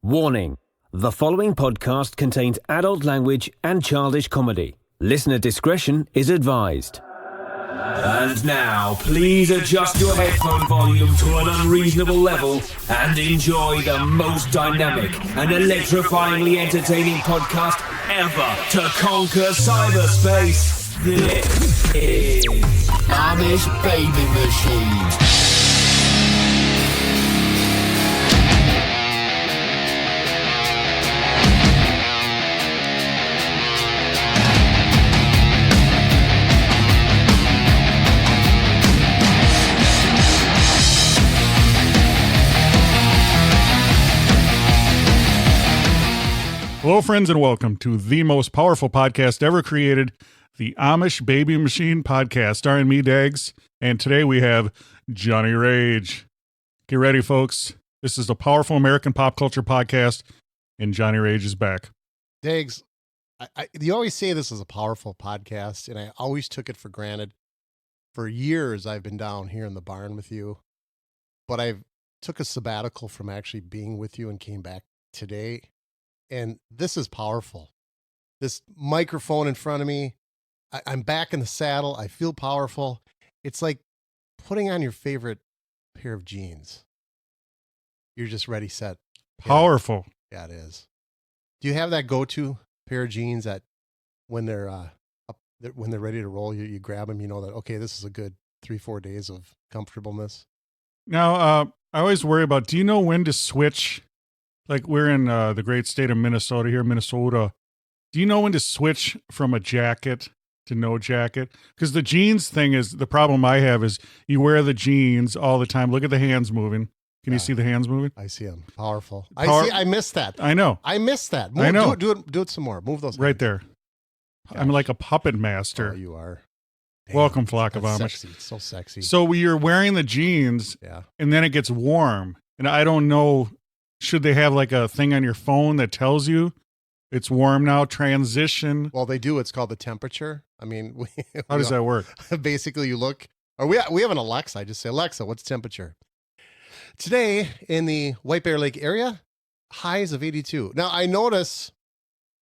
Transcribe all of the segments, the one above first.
Warning: the following podcast contains adult language and childish comedy. Listener discretion is advised. And now, please adjust your headphone volume to an unreasonable level and enjoy the most dynamic and electrifyingly entertaining podcast ever to conquer cyberspace. This is Amish Baby Machine. Hello, friends, and welcome to the most powerful podcast ever created, the Amish Baby Machine podcast, starring me, Dags, and today we have Johnny Rage. Get ready, folks. This is a powerful American pop culture podcast, and Johnny Rage is back. Dags, you always say this is a powerful podcast, and I always took it for granted. For years, I've been down here in the barn with you, but I took a sabbatical from actually being with you and came back today. And this is powerful. This microphone in front of me, I'm back in the saddle. I feel powerful. It's like putting on your favorite pair of jeans. You're just ready, set. Powerful. Yeah, it is. Do you have that go-to pair of jeans that when they're ready to roll, you grab them, you know that, okay, this is a good 3-4 days of comfortableness? Now, I always worry about, do you know when to switch? Like, we're in the great state of Minnesota here, Minnesota. Do you know when to switch from a jacket to no jacket? Because the jeans thing is, the problem I have is you wear the jeans all the time. Look at the hands moving. Can you see the hands moving? I see them. Powerful. I missed that. I know. I missed that. I know. Do it some more. Move those. Right there. Gosh. I'm like a puppet master. Oh, you are. Damn, welcome, flock of Amish. Sexy. It's so sexy. So you're wearing the jeans, and then it gets warm. And I don't know, should they have like a thing on your phone that tells you it's warm now, transition? Well, they do. It's called the temperature. I mean, how does that work? Basically, you look, or we have an Alexa. I just say, Alexa, what's temperature? Today in the White Bear Lake area, highs of 82. Now, I notice,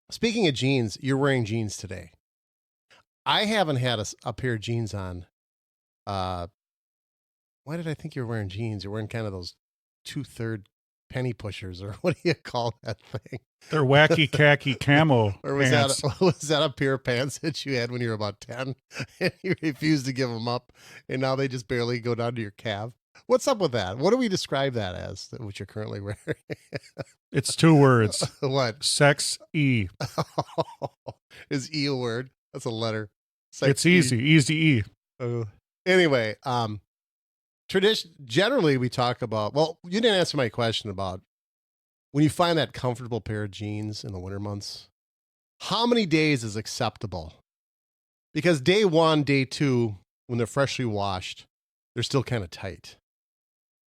speaking of jeans, you're wearing jeans today. I haven't had a pair of jeans on. Why did I think you were wearing jeans? You're wearing kind of those 2/3 penny pushers, or what do you call that thing? They're wacky khaki camo or was pants. was that a pair of pants that you had when you were about 10 and you refused to give them up, and now they just barely go down to your calf? What's up with that? What do we describe that as, what you're currently wearing? It's 2 words. What? Sex E. Is E a word? That's a letter. Sex it's easy. Easy E. Anyway, generally we talk about, well, you didn't answer my question about when you find that comfortable pair of jeans in the winter months, how many days is acceptable? Because day 1, day 2, when they're freshly washed, they're still kind of tight.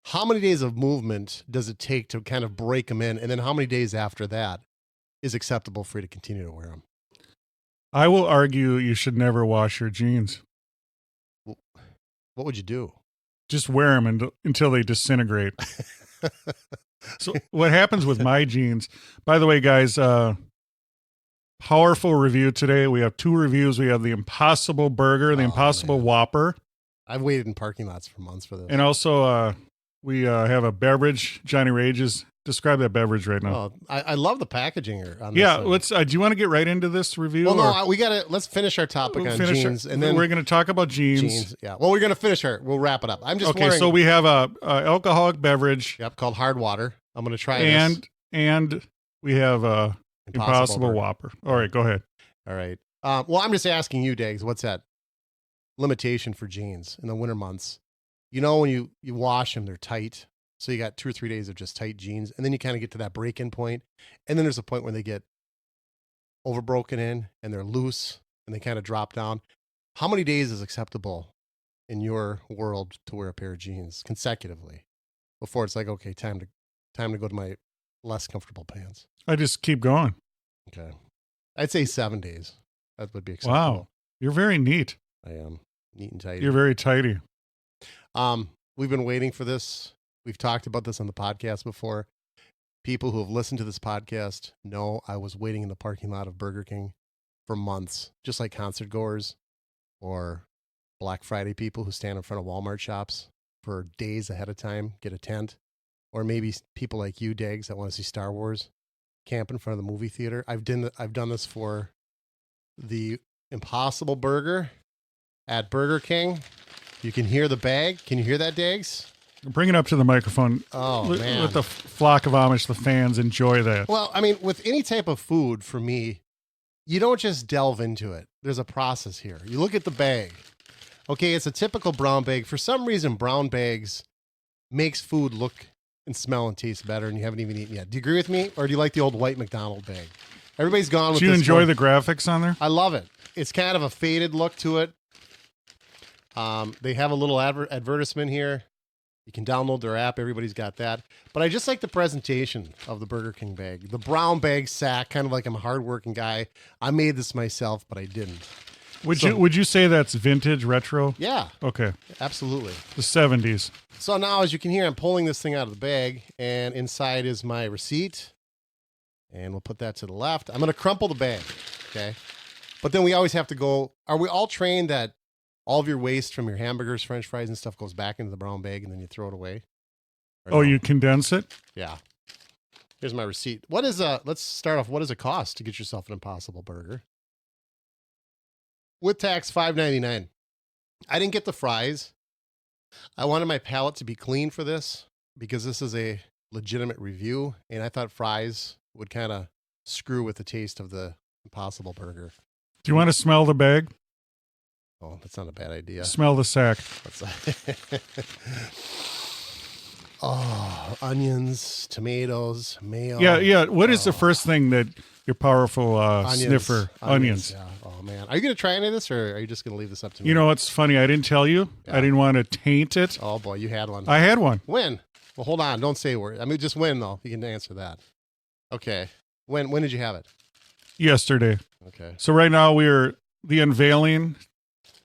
How many days of movement does it take to kind of break them in? And then how many days after that is acceptable for you to continue to wear them? I will argue you should never wash your jeans. What would you do? Just wear them until they disintegrate. So what happens with my jeans, by the way, guys, powerful review today. We have 2 reviews. We have the Impossible Burger, the Impossible Whopper. I've waited in parking lots for months for this. And also we have a beverage. Johnny Rage's. Describe that beverage right now. Oh, I love the packaging here. On yeah, this let's. Do you want to get right into this review? Well, no, we got to. Let's finish our topic on jeans, and then we're going to talk about jeans. Yeah. Well, we're going to finish we'll wrap it up. I'm just okay. So we have a alcoholic beverage. Yep, called hard water. I'm going to try this. And we have a Impossible Whopper. All right, go ahead. All right. Well, I'm just asking you, Dags, what's that limitation for jeans in the winter months? You know, when you wash them, they're tight. So you got 2 or 3 days of just tight jeans, and then you kind of get to that break-in point, and then there's a point where they get overbroken in, and they're loose, and they kind of drop down. How many days is acceptable in your world to wear a pair of jeans consecutively before it's like, okay, time to go to my less comfortable pants? I just keep going. Okay, I'd say 7 days. That would be acceptable. Wow, you're very neat. I am neat and tidy. You're very tidy. We've been waiting for this. We've talked about this on the podcast before. people who have listened to this podcast know I was waiting in the parking lot of Burger King for months, just like concert goers or Black Friday people who stand in front of Walmart shops for days ahead of time, get a tent, or maybe people like you, Dags, that want to see Star Wars, camp in front of the movie theater. I've done this for the Impossible Burger at Burger King. You can hear the bag. Can you hear that, Dags? Bring it up to the microphone. Oh, man. Let the flock of Amish, the fans, enjoy that. Well, I mean, with any type of food, for me, you don't just delve into it. There's a process here. You look at the bag. Okay, it's a typical brown bag. For some reason, brown bags makes food look and smell and taste better, and you haven't even eaten yet. Do you agree with me, or do you like the old white McDonald bag? Everybody's gone with Do you this enjoy one. the graphics on there? I love it. It's kind of a faded look to it. They have a little advertisement here. You can download their app. Everybody's got that. But I just like the presentation of the Burger King bag. The brown bag sack, kind of like I'm a hardworking guy. I made this myself, but I didn't. Would you say that's vintage retro? Yeah, Okay. absolutely. The 70s. So now, as you can hear, I'm pulling this thing out of the bag, and inside is my receipt. And we'll put that to the left. I'm going to crumple the bag, okay? But then we always have to go, are we all trained that all of your waste from your hamburgers, french fries, and stuff goes back into the brown bag, and then you throw it away? Or Oh, no? you condense it? Yeah. Here's my receipt. What is let's start off. What does it cost to get yourself an Impossible Burger? With tax, $5.99. I didn't get the fries. I wanted my palate to be clean for this because this is a legitimate review, and I thought fries would kind of screw with the taste of the Impossible Burger. Do you want to smell the bag? Oh, that's not a bad idea. Smell the sack. Oh, onions, tomatoes, mayo. Yeah. What is the first thing that your powerful Onions. sniffer? Onions. Yeah. Oh, man. Are you going to try any of this, or are you just going to leave this up to me? You know what's funny? I didn't tell you. Yeah. I didn't want to taint it. Oh, boy, you had one. I had one. When? Well, hold on. Don't say a word. I mean, just when, though. You can answer that. Okay. When did you have it? Yesterday. Okay. So right now we're the unveiling.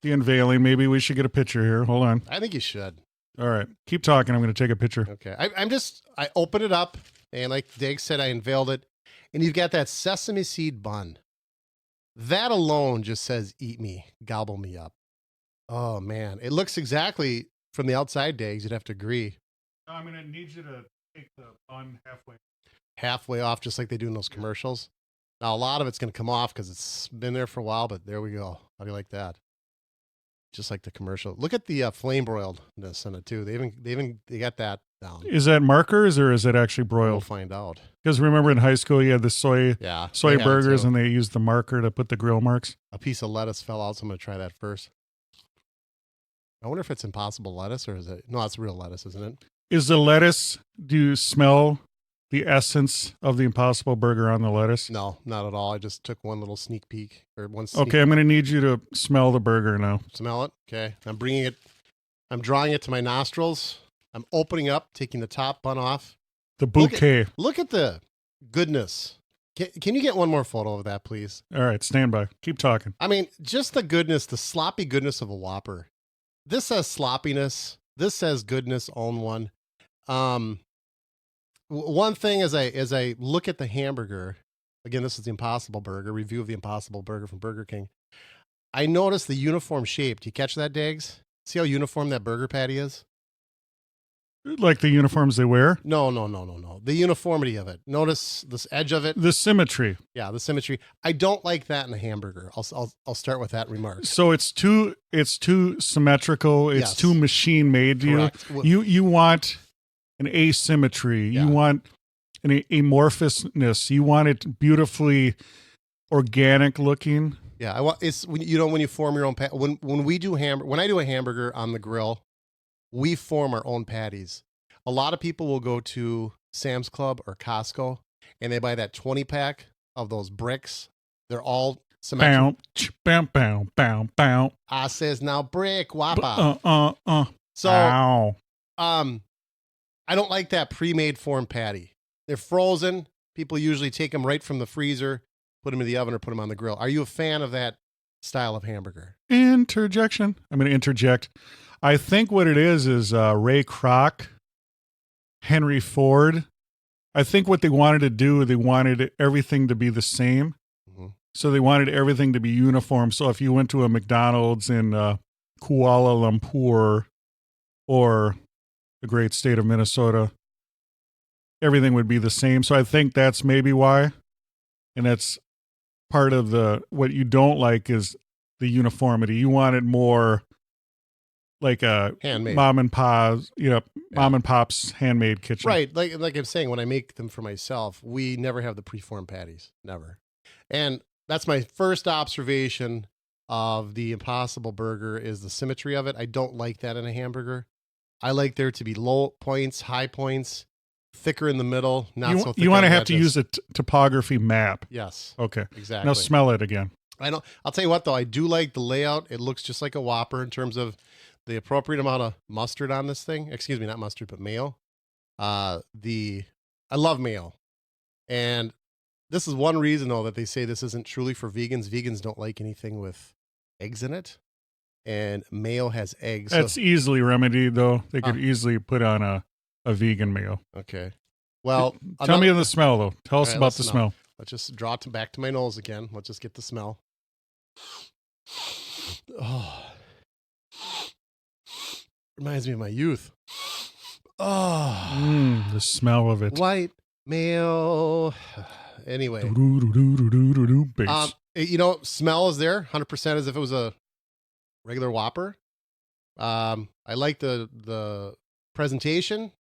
Maybe we should get a picture here. Hold on. I think you should. All right. Keep talking. I'm going to take a picture. Okay. I opened it up, and like Dag said, I unveiled it, and you've got that sesame seed bun. That alone just says, eat me, gobble me up. Oh, man. It looks exactly from the outside, Dags. You'd have to agree. I'm going to need you to take the bun halfway. Halfway off, just like they do in those commercials. Now, a lot of it's going to come off because it's been there for a while, but there we go. How do you like that? Just like the commercial. Look at the flame broiledness in it, too. They got that down. Is that markers or is it actually We'll broiled? find out. Because remember in high school you had the soy Yeah. they had it, burgers too. and they used the marker to put the grill marks. A piece of lettuce fell out, so I'm going to try that first. I wonder if it's Impossible lettuce or is it? No, it's real lettuce, isn't it? Is the lettuce, do you smell the essence of the Impossible Burger on the lettuce? No, not at all. I just took one little sneak peek or one sneak. Okay, I'm going to need you to smell the burger now. Smell it. Okay. I'm drawing it to my nostrils. I'm opening up, taking the top bun off. The bouquet. Look at the goodness. Can you get one more photo of that, please? All right, stand by. Keep talking. I mean, just the goodness, the sloppy goodness of a Whopper. This says sloppiness. This says goodness on one. One thing as I look at the hamburger, again, this is the Impossible Burger, review of the Impossible Burger from Burger King. I noticed the uniform shape. Do you catch that, Dags? See how uniform that burger patty is? Like the uniforms they wear? No. The uniformity of it. Notice this edge of it. The symmetry. Yeah, the symmetry. I don't like that in a hamburger. I'll start with that remark. So it's too symmetrical. It's Yes. too machine made. Correct. You want an asymmetry. Yeah. You want an amorphousness. You want it beautifully organic looking. Yeah, it's when you form your own when I do a hamburger on the grill, we form our own patties. A lot of people will go to Sam's Club or Costco and they buy that 20-pack of those bricks. They're all symmetrical. Bow. I says now brick Whopper. So Ow. I don't like that pre-made form patty. They're frozen. People usually take them right from the freezer, put them in the oven, or put them on the grill. Are you a fan of that style of hamburger? Interjection. I'm going to interject. I think what it is Ray Kroc, Henry Ford I think what they wanted to do, they wanted everything to be the same. Mm-hmm. So they wanted everything to be uniform. So if you went to a McDonald's in Kuala Lumpur or the great state of Minnesota, everything would be the same. So I think that's maybe why. And that's part of what you don't like is the uniformity. You want it more like a Handmade. mom and pop's handmade kitchen. Right. Like I'm saying, when I make them for myself, we never have the preformed patties. Never. And that's my first observation of the Impossible Burger is the symmetry of it. I don't like that in a hamburger. I like there to be low points, high points, thicker in the middle, not so thick. You want to on the have to edges. use a topography map. Yes. Okay. Exactly. Now smell it again. I'll tell you what, though. I do like the layout. It looks just like a Whopper in terms of the appropriate amount of mustard on this thing. Excuse me, not mustard, but mayo. I love mayo. And this is one reason, though, that they say this isn't truly for vegans. Vegans don't like anything with eggs in it. And mayo has eggs. That's easily remedied, though. They could easily put on a vegan mayo. Okay. Well, tell me the smell, though. Tell us right, about the smell. Let's just draw it back to my nose again. Let's just get the smell. Oh. Reminds me of my youth. Oh. The smell of it. White mayo. Anyway. Bass. Smell is there 100% as if it was a regular Whopper. I like the presentation.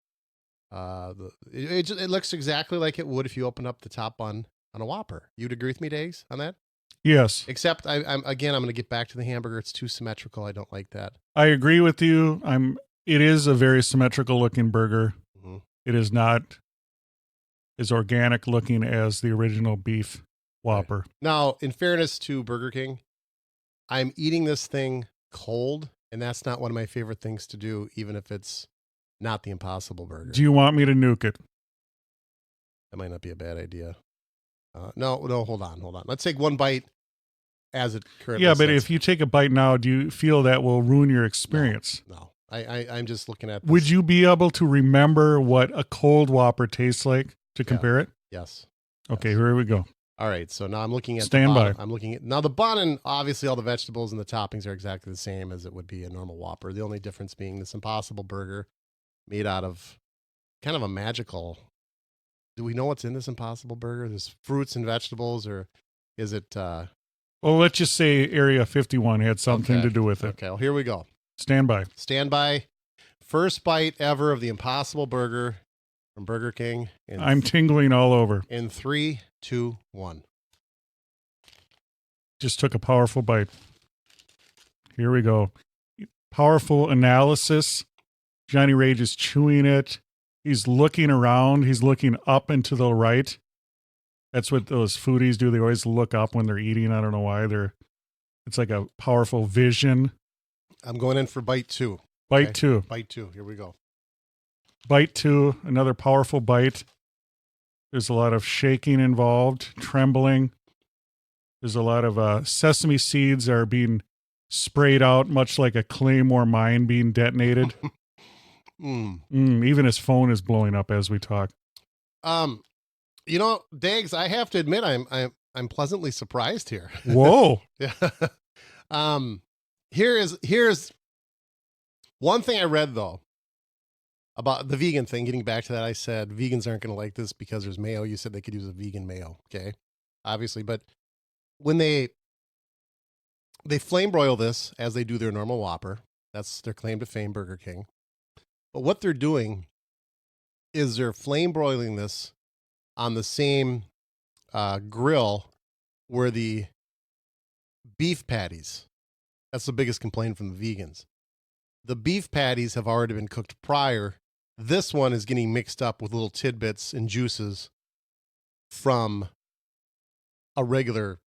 It looks exactly like it would if you open up the top bun on a Whopper. You'd agree with me, Dags, on that? Yes. Except I'm going to get back to the hamburger. It's too symmetrical. I don't like that. I agree with you. It is a very symmetrical looking burger. Mm-hmm. It is not as organic looking as the original beef Whopper. Right. Now, in fairness to Burger King, I'm eating this thing cold, and that's not one of my favorite things to do, even if it's not the Impossible Burger. Do you want me to nuke it? That might not be a bad idea. No, hold on. Let's take one bite as it currently Yeah, but sits. if you take a bite now, do you feel that will ruin your experience? No. I'm just looking at this. Would you be able to remember what a cold Whopper tastes like to compare it? Yes. Okay, Yes. here we go. All right, so now I'm looking at Stand the by. bottom. I'm looking at now the bun, and obviously all the vegetables and the toppings are exactly the same as it would be a normal Whopper. The only difference being this Impossible Burger made out of kind of a magical. Do we know what's in this Impossible Burger? There's fruits and vegetables, or is it? Well, let's just say Area 51 had something to do with it. Okay, well, here we go. Stand by. Stand by. First bite ever of the Impossible Burger from Burger King. I'm tingling all over. In 3, 2, 1. Just took a powerful bite. Here we go. Powerful analysis. Johnny Rage is chewing it. He's looking around. He's looking up and to the right. That's what those foodies do. They always look up when they're eating. I don't know why. It's like a powerful vision. I'm going in for bite 2. Bite 2. Bite 2. Here we go. Bite 2. Another powerful bite. There's a lot of shaking involved, trembling. There's a lot of sesame seeds are being sprayed out, much like a Claymore mine being detonated. Even his phone is blowing up as we talk. Dags, I have to admit, I'm pleasantly surprised here. Whoa. Yeah. Here's one thing I read though about the vegan thing. Getting back to that, I said vegans aren't going to like this because there's mayo. You said they could use a vegan mayo. Okay, obviously, but when they flame broil this as they do their normal Whopper, that's their claim to fame, Burger King. But what they're doing is they're flame broiling this on the same grill where the beef patties. That's the biggest complaint from the vegans. The beef patties have already been cooked prior. This one is getting mixed up with little tidbits and juices from a regular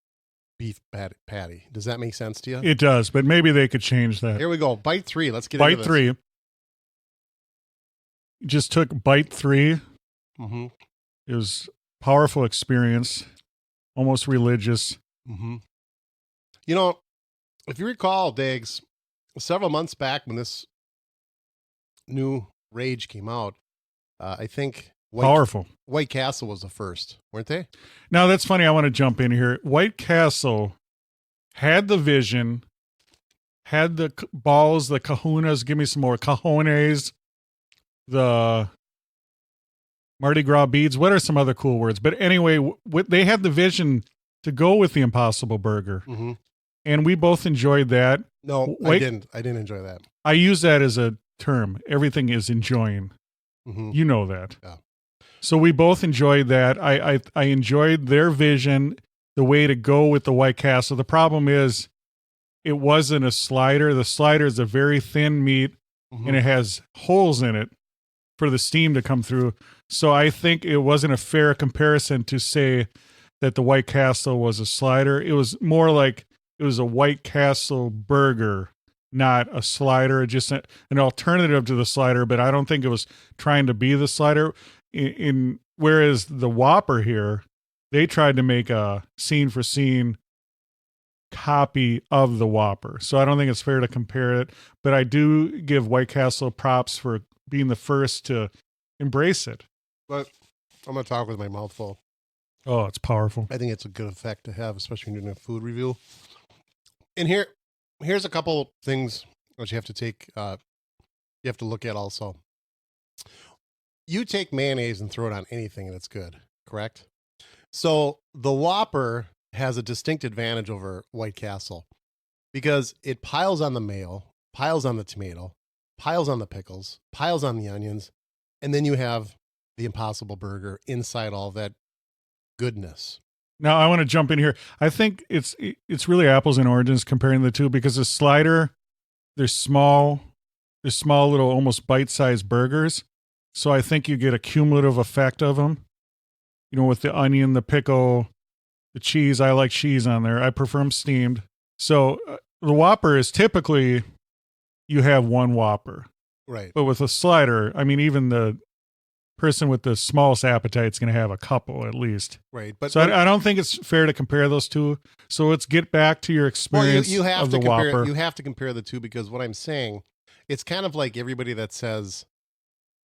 beef patty. Does that make sense to you? It does, but maybe they could change that. Here we go. Bite 3. Let's get Bite into this. 3. Just took bite 3. Mm-hmm. It was a powerful experience, almost religious. Mm-hmm. If you recall, Dags, several months back when this new Rage came out, I think Powerful. White Castle was the first, weren't they? Now, that's funny. I want to jump in here. White Castle had the vision, had the balls, the kahunas, give me some more cojones, the Mardi Gras beads. What are some other cool words? But anyway, they had the vision to go with the Impossible Burger. Mm-hmm. And we both enjoyed that. No, I didn't. I didn't enjoy that. I use that as a term. Everything is enjoying. Mm-hmm. You know that. Yeah. So we both enjoyed that. I enjoyed their vision, the way to go with the White Castle. The problem is it wasn't a slider. The slider is a very thin meat, Mm-hmm. and it has holes in it for the steam to come through. So I think it wasn't a fair comparison to say that the White Castle was a slider. It was more like it was a White Castle burger, not a slider, just an alternative to the slider, but I don't think it was trying to be the slider. Whereas the Whopper here, they tried to make a scene for scene copy of the Whopper. So I don't think it's fair to compare it, but I do give White Castle props for being the first to embrace it. But I'm going to talk with my mouth full. Oh, it's powerful. I think it's a good effect to have, especially when you're doing a food review. And here's a couple things that you have to take, you have to look at also. You take mayonnaise and throw it on anything and it's good, correct? So the Whopper has a distinct advantage over White Castle because it piles on the mayo, piles on the tomato, piles on the pickles, piles on the onions, and then you have the Impossible Burger inside all that goodness. Now I want to jump in here. I think it's really apples and oranges comparing the two because the slider, they're small little almost bite-sized burgers. So I think you get a cumulative effect of them. You know, with the onion, the pickle, the cheese. I like cheese on there. I prefer them steamed. So the Whopper is typically you have one Whopper. Right. But with a slider, I mean, even the person with the smallest appetite is going to have a couple at least. Right. But so I don't think it's fair to compare those two. So let's get back to your experience you have of to the compare, Whopper. You have to compare the two because what I'm saying, it's kind of like everybody that says,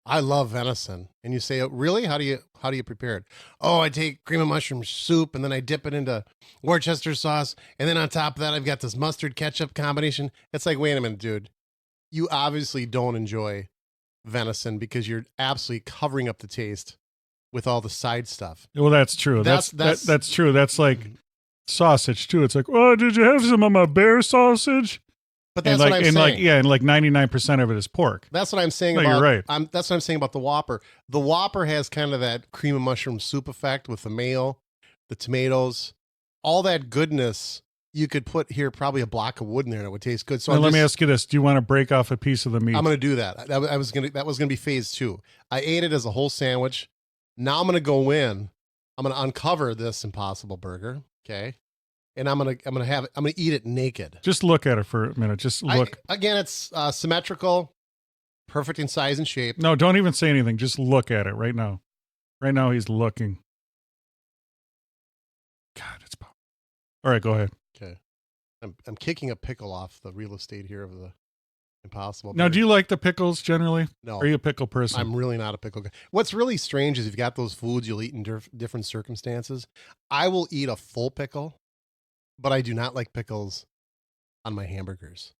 I love venison. And you say, oh, really? How do you prepare it? Oh, I take cream of mushroom soup and then I dip it into Worcester sauce. And then on top of that, I've got this mustard ketchup combination. It's like, wait a minute, dude. You obviously don't enjoy venison because you're absolutely covering up the taste with all the side stuff. Well, that's true. That's true. That's like sausage too. It's like, oh, did you have some of my bear sausage? But that's what I'm saying. And 99% of it is pork. That's what I'm saying No, about. you're right. That's what I'm saying about the Whopper. The Whopper has kind of that cream of mushroom soup effect with the mayo, the tomatoes, all that goodness. You could put here probably a block of wood in there and it would taste good. So let me ask you this: do you want to break off a piece of the meat? I'm going to do that. That was going to be phase 2. I ate it as a whole sandwich. Now I'm going to go in. I'm going to uncover this Impossible Burger. Okay. And I'm gonna eat it naked. Just look at it for a minute. Just look. Again, it's symmetrical, perfect in size and shape. No, don't even say anything. Just look at it right now. Right now, he's looking. God, it's powerful. All right, go ahead. Okay, I'm kicking a pickle off the real estate here of the Impossible Burger. Now, do you like the pickles generally? No. Are you a pickle person? I'm really not a pickle guy. What's really strange is you've got those foods you'll eat in different circumstances. I will eat a full pickle, but I do not like pickles on my hamburgers.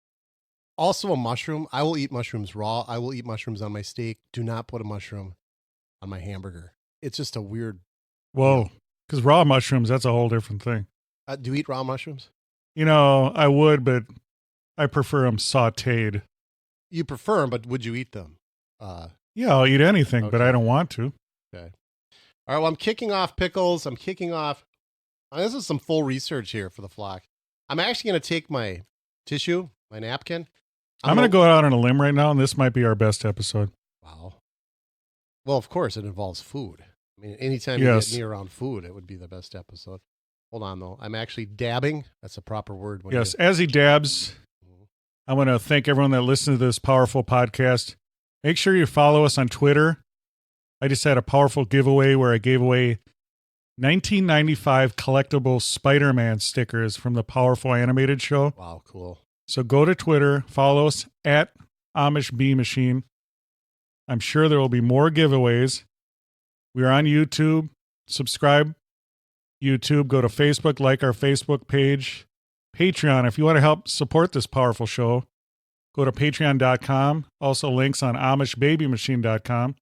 Also a mushroom. I will eat mushrooms raw. I will eat mushrooms on my steak. Do not put a mushroom on my hamburger. It's just a weird. Whoa. Because raw mushrooms, that's a whole different thing. Do you eat raw mushrooms? You know, I would, but I prefer them sauteed. You prefer them, but would you eat them? Yeah, I'll eat anything, but I don't want to. Okay. All right. Well, I'm kicking off pickles. I'm kicking off. This is some full research here for the flock. I'm actually going to take my tissue, my napkin. I'm going to go out on a limb right now, and this might be our best episode. Wow. Well, of course, it involves food. I mean, anytime you get me around food, it would be the best episode. Hold on, though. I'm actually dabbing. That's a proper word. Yes, as he dabs, I want to thank everyone that listened to this powerful podcast. Make sure you follow us on Twitter. I just had a powerful giveaway where I gave away 1995 collectible Spider-Man stickers from the powerful animated show. Wow, cool. So go to Twitter, follow us at Amish Bee Machine. I'm sure there will be more giveaways. We're on YouTube. Subscribe. YouTube. Go to Facebook. Like our Facebook page. Patreon. If you want to help support this powerful show, go to patreon.com. Also links on amishbabymachine.com.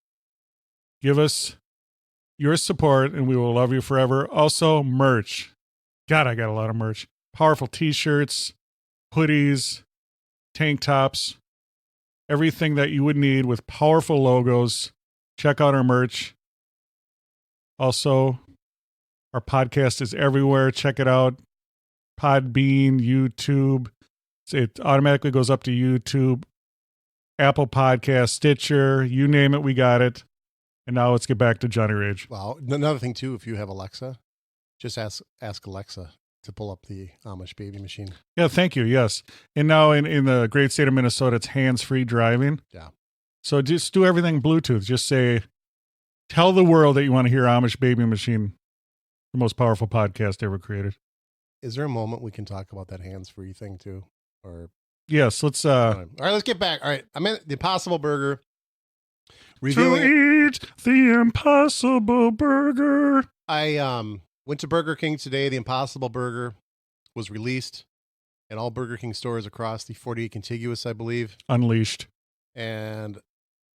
Give us your support and we will love you forever. Also merch. God, I got a lot of merch. Powerful t-shirts, hoodies, tank tops, everything that you would need with powerful logos. Check out our merch. Also, our podcast is everywhere. Check it out. Podbean, YouTube. It automatically goes up to YouTube, Apple Podcast, Stitcher, you name it, we got it. And now let's get back to Johnny Rage. Well, another thing too, if you have Alexa, just ask Alexa to pull up the Amish baby machine. Yeah, thank you. Yes. And now in the great state of Minnesota, it's hands-free driving. Yeah. So just do everything Bluetooth. Just say, tell the world that you want to hear Amish Baby Machine, the most powerful podcast ever created. Is there a moment we can talk about that hands-free thing too? Or yes, let's all right, let's get back. All right. I'm in the Impossible Burger. To eat the Impossible Burger. I went to Burger King today. The Impossible Burger was released at all Burger King stores across the 48 contiguous, I believe. Unleashed. And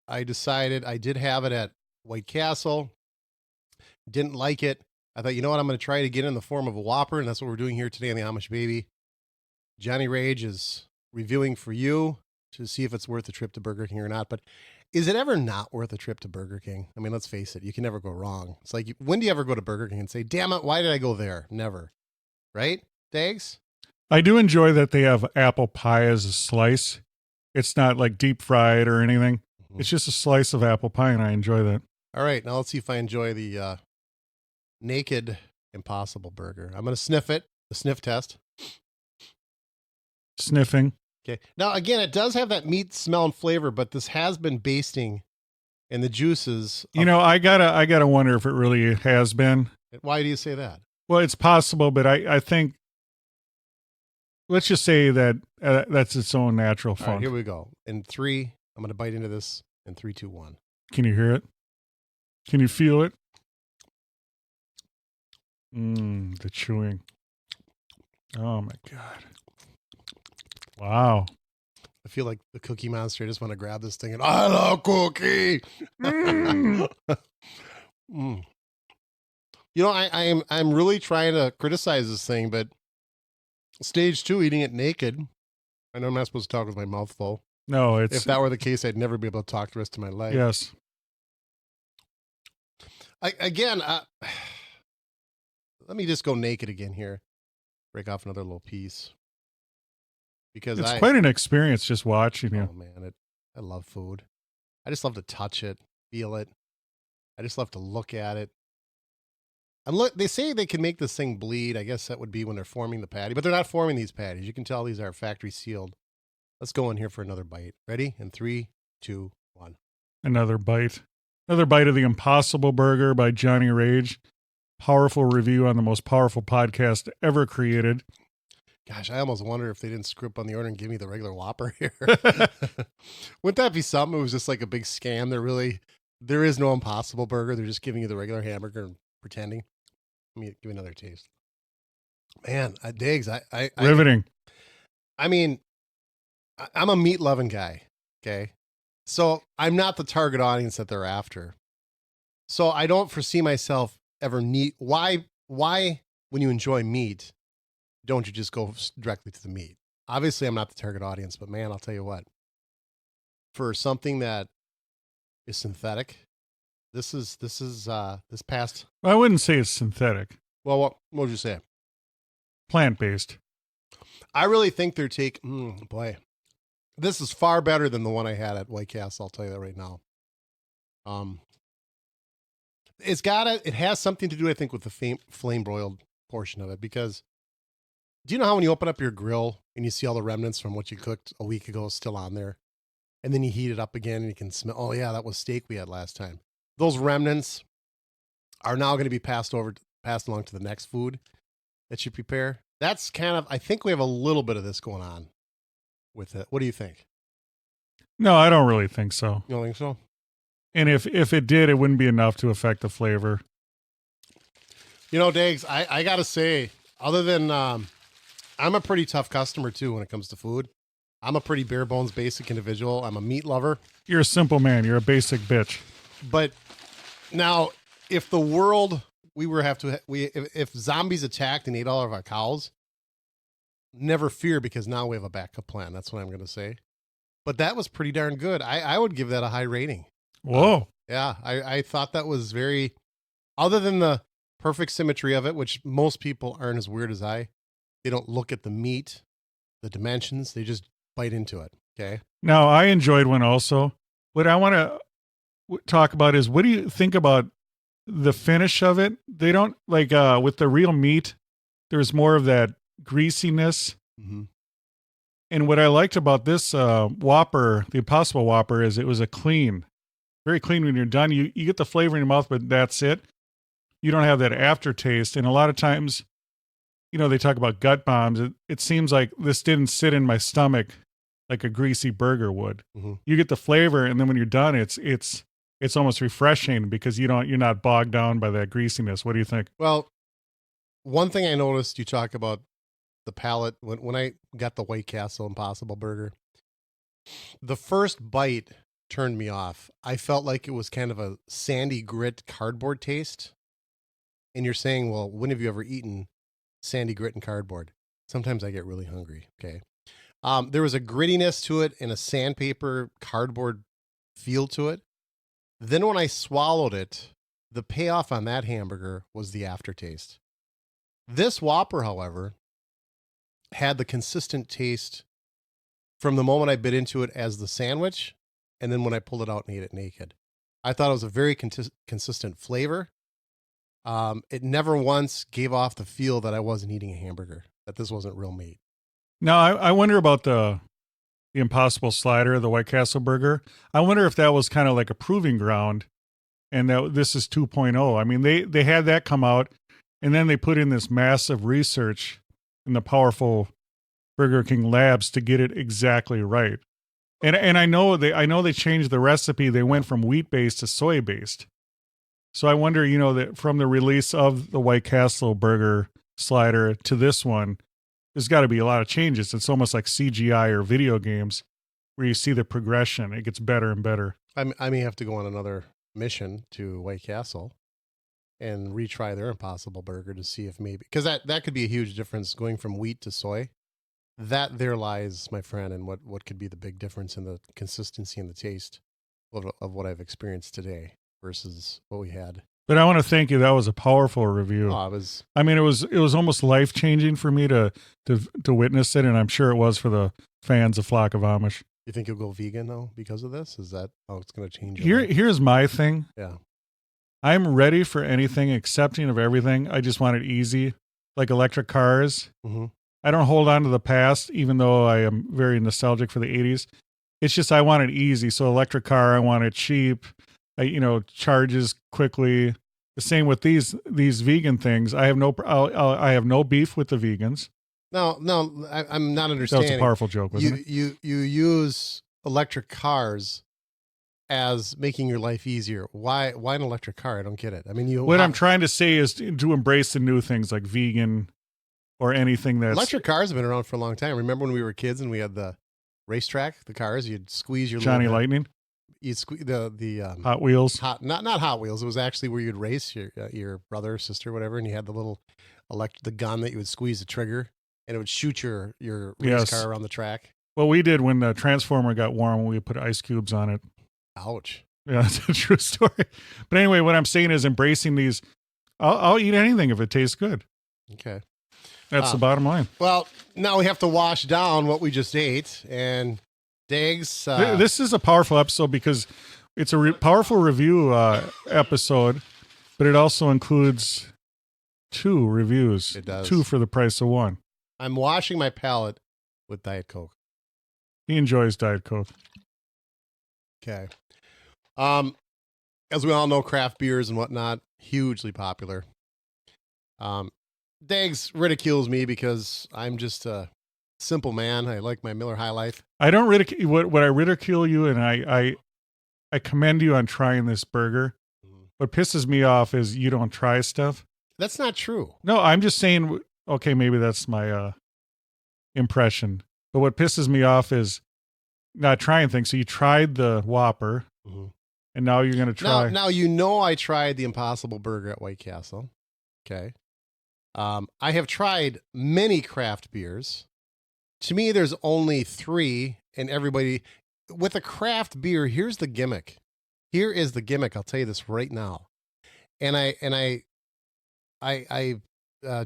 I decided I did have it at White Castle. Didn't like it. I thought, you know what? I'm going to try to get it in the form of a Whopper, and that's what we're doing here today on the Amish Baby. Johnny Rage is reviewing for you to see if it's worth the trip to Burger King or not. But is it ever not worth a trip to Burger King? I mean, let's face it. You can never go wrong. It's like, when do you ever go to Burger King and say, damn it, why did I go there? Never. Right? Dags? I do enjoy that they have apple pie as a slice. It's not like deep fried or anything. Mm-hmm. It's just a slice of apple pie, and I enjoy that. All right. Now let's see if I enjoy the naked Impossible Burger. I'm going to sniff it. The sniff test. Sniffing. Okay. Now, again, it does have that meat smell and flavor, but this has been basting in the juices. You know, I gotta wonder if it really has been. Why do you say that? Well, it's possible, but I think, let's just say that that's its own natural funk. All right, here we go. In 3, I'm going to bite into this in 3, 2, 1. Can you hear it? Can you feel it? The chewing. Oh my God. Wow. I feel like the Cookie Monster. I just want to grab this thing and I love cookie. You know, I'm really trying to criticize this thing, but stage 2, eating it naked. I know I'm not supposed to talk with my mouth full. No, if that were the case, I'd never be able to talk the rest of my life. Yes. Let me just go naked again here. Break off another little piece. Because it's quite an experience just watching you. Oh man, I love food. I just love to touch it, feel it. I just love to look at it. They say they can make this thing bleed. I guess that would be when they're forming the patty, but they're not forming these patties. You can tell these are factory sealed. Let's go in here for another bite. Ready? In 3, 2, 1. Another bite. Another bite of the Impossible Burger by Johnny Rage. Powerful review on the most powerful podcast ever created. Gosh, I almost wonder if they didn't screw up on the order and give me the regular Whopper here. Wouldn't that be something? It was just like a big scam. There is no Impossible Burger. They're just giving you the regular hamburger and pretending. Let me give me another taste. Man, Dags, riveting. I mean, I'm a meat loving guy. Okay. So I'm not the target audience that they're after. So I don't foresee myself ever need. Why, when you enjoy meat, don't you just go directly to the meat? Obviously, I'm not the target audience, but man, I'll tell you what. For something that is synthetic, this past. I wouldn't say it's synthetic. Well, what would you say? Plant-based. I really think they're boy, this is far better than the one I had at White Castle. I'll tell you that right now. It has something to do, I think, with the flame broiled portion of it, because do you know how when you open up your grill and you see all the remnants from what you cooked a week ago still on there, and then you heat it up again and you can smell, oh yeah, that was steak we had last time. Those remnants are now going to be passed along to the next food that you prepare. That's kind of, I think we have a little bit of this going on with it. What do you think? No, I don't really think so. You don't think so? And if it did, it wouldn't be enough to affect the flavor. You know, Dags, I got to say, other than I'm a pretty tough customer, too, when it comes to food. I'm a pretty bare bones basic individual. I'm a meat lover. You're a simple man. You're a basic bitch. But now, if the world, if zombies attacked and ate all of our cows, never fear, because now we have a backup plan. That's what I'm going to say. But that was pretty darn good. I would give that a high rating. Whoa. Yeah, I thought that was very, other than the perfect symmetry of it, which most people aren't as weird as I. They don't look at the meat, the dimensions. They just bite into it. Okay. Now, I enjoyed one also. What I want to talk about is, what do you think about the finish of it? They don't, like, with the real meat, there's more of that greasiness. Mm-hmm. And what I liked about this Whopper, the Impossible Whopper, is it was very clean when you're done. You get the flavor in your mouth, but that's it. You don't have that aftertaste. And a lot of times, you know, they talk about gut bombs. It seems like this didn't sit in my stomach like a greasy burger would. Mm-hmm. You get the flavor, and then when you're done, it's almost refreshing because you're not bogged down by that greasiness. What do you think? Well, one thing I noticed, you talk about the palate, when I got the White Castle Impossible Burger, the first bite turned me off. I felt like it was kind of a sandy grit cardboard taste. And you're saying, well, when have you ever eaten sandy grit and cardboard? Sometimes I get really hungry. Okay. There was a grittiness to it and a sandpaper cardboard feel to it. Then when I swallowed it, the payoff on that hamburger was the aftertaste. This Whopper, however, had the consistent taste from the moment I bit into it as the sandwich, and then when I pulled it out and ate it naked. I thought it was a very consistent flavor. It never once gave off the feel that I wasn't eating a hamburger, that this wasn't real meat. Now, I wonder about the Impossible Slider, the White Castle Burger. I wonder if that was kind of like a proving ground, and that this is 2.0. I mean, they had that come out, and then they put in this massive research in the powerful Burger King labs to get it exactly right. And I know they changed the recipe. They went from wheat-based to soy-based. So I wonder, you know, that from the release of the White Castle Burger Slider to this one, there's got to be a lot of changes. It's almost like CGI or video games where you see the progression. It gets better and better. I may have to go on another mission to White Castle and retry their Impossible Burger to see if maybe, because that could be a huge difference going from wheat to soy. That there lies, my friend, and what could be the big difference in the consistency and the taste of what I've experienced today versus what we had. But I want to thank you. That was a powerful review. Oh, it was almost life changing for me to witness it, and I'm sure it was for the fans of Flock of Amish. You think you'll go vegan though because of this? Is that how it's going to change? Here's my thing. Yeah, I'm ready for anything, accepting of everything. I just want it easy, like electric cars. Mm-hmm. I don't hold on to the past, even though I am very nostalgic for the 80s. It's just I want it easy. So electric car, I want it cheap. Charges quickly. The same with these vegan things. I have no beef with the vegans. No, I'm not understanding. That was a powerful joke, wasn't it? You use electric cars as making your life easier. Why an electric car? I don't get it. I mean, what I'm trying to say is to embrace the new things like vegan or anything that's... Electric cars have been around for a long time. Remember when we were kids and we had the racetrack, the cars, you'd squeeze your Johnny Lightning? You'd squeeze the Hot Wheels. Not Hot Wheels. It was actually where you'd race your brother or sister, whatever, and you had the little the gun that you would squeeze the trigger and it would shoot your race car around the track. Well, we did when the Transformer got warm, we put ice cubes on it. Ouch. Yeah, that's a true story. But anyway, what I'm saying is embracing these. I'll eat anything if it tastes good. Okay. That's the bottom line. Well, now we have to wash down what we just ate. And Dags... this is a powerful episode because it's a powerful review episode, but it also includes 2 reviews. It does. 2 for the price of 1. I'm washing my palate with Diet Coke. He enjoys Diet Coke. Okay. As we all know, craft beers and whatnot, hugely popular. Dags ridicules me because I'm just a simple man. I like my Miller High Life. I don't ridicule what I ridicule you, and I I commend you on trying this burger. What pisses me off is you don't try stuff. That's not true. No, I'm just saying, okay, maybe that's my impression. But what pisses me off is not trying things. So you tried the Whopper, and now you're going to try. Now I tried the Impossible Burger at White Castle. Okay. I have tried many craft beers. To me, there's only 3, and everybody with a craft beer. Here's the gimmick. Here is the gimmick. I'll tell you this right now, and I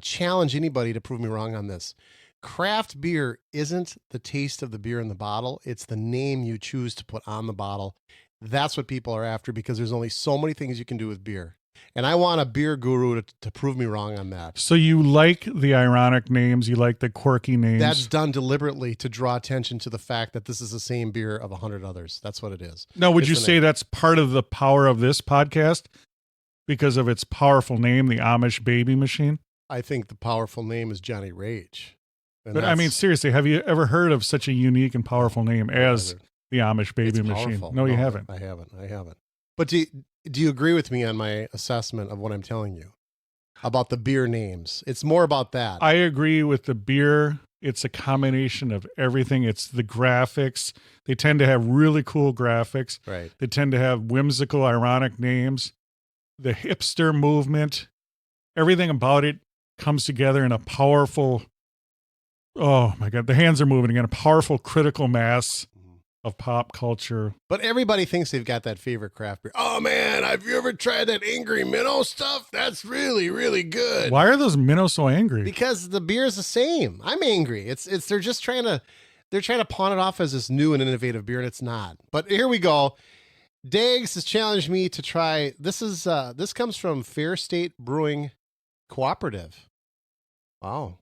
challenge anybody to prove me wrong on this. Craft beer isn't the taste of the beer in the bottle; it's the name you choose to put on the bottle. That's what people are after because there's only so many things you can do with beer. And I want a beer guru to prove me wrong on that. So you like the ironic names, you like the quirky names. That's done deliberately to draw attention to the fact that this is the same beer of 100 others. That's what it is. Now, would you say that's part of the power of this podcast because of its powerful name, the Amish Baby Machine? I think the powerful name is Johnny Rage. But I mean, seriously, have you ever heard of such a unique and powerful name as the Amish Baby Machine? No, you haven't. I haven't. But do you agree with me on my assessment of what I'm telling you about the beer names? It's more about that. I agree with the beer. It's a combination of everything. It's the graphics. They tend to have really cool graphics. Right. They tend to have whimsical, ironic names. The hipster movement, everything about it comes together in a powerful, oh my God, the hands are moving again, a powerful critical mass of pop culture. But everybody thinks they've got that favorite craft beer. Oh man, have you ever tried that Angry Minnow stuff? That's really, really good. Why are those minnows so angry? Because the beer is the same. I'm angry. It's they're trying to pawn it off as this new and innovative beer, and it's not. But here we go. Dags has challenged me to try. This comes from Fair State Brewing Cooperative. Wow.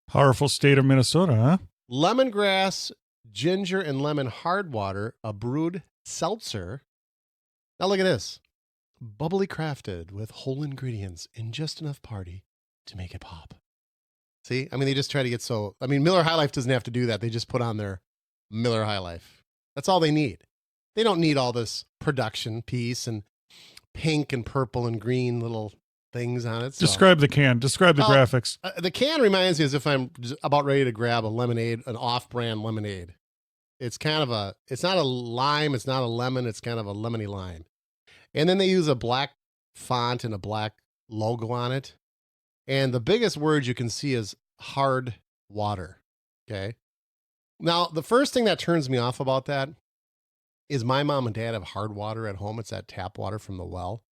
Powerful state of Minnesota, huh? Lemongrass, ginger, and lemon hard water, a brewed seltzer. Now look at this. Bubbly crafted with whole ingredients in just enough party to make it pop. See? I mean, they just try to get so... I mean, Miller High Life doesn't have to do that. They just put on their Miller High Life. That's all they need. They don't need all this production piece and pink and purple and green little things on it. So. Describe the can. Describe the graphics. The can reminds me as if I'm about ready to grab a lemonade, an off-brand lemonade. It's kind of it's not a lime, it's not a lemon, it's kind of a lemony lime. And then they use a black font and a black logo on it. And the biggest word you can see is hard water. Okay. Now, the first thing that turns me off about that is my mom and dad have hard water at home. It's that tap water from the well,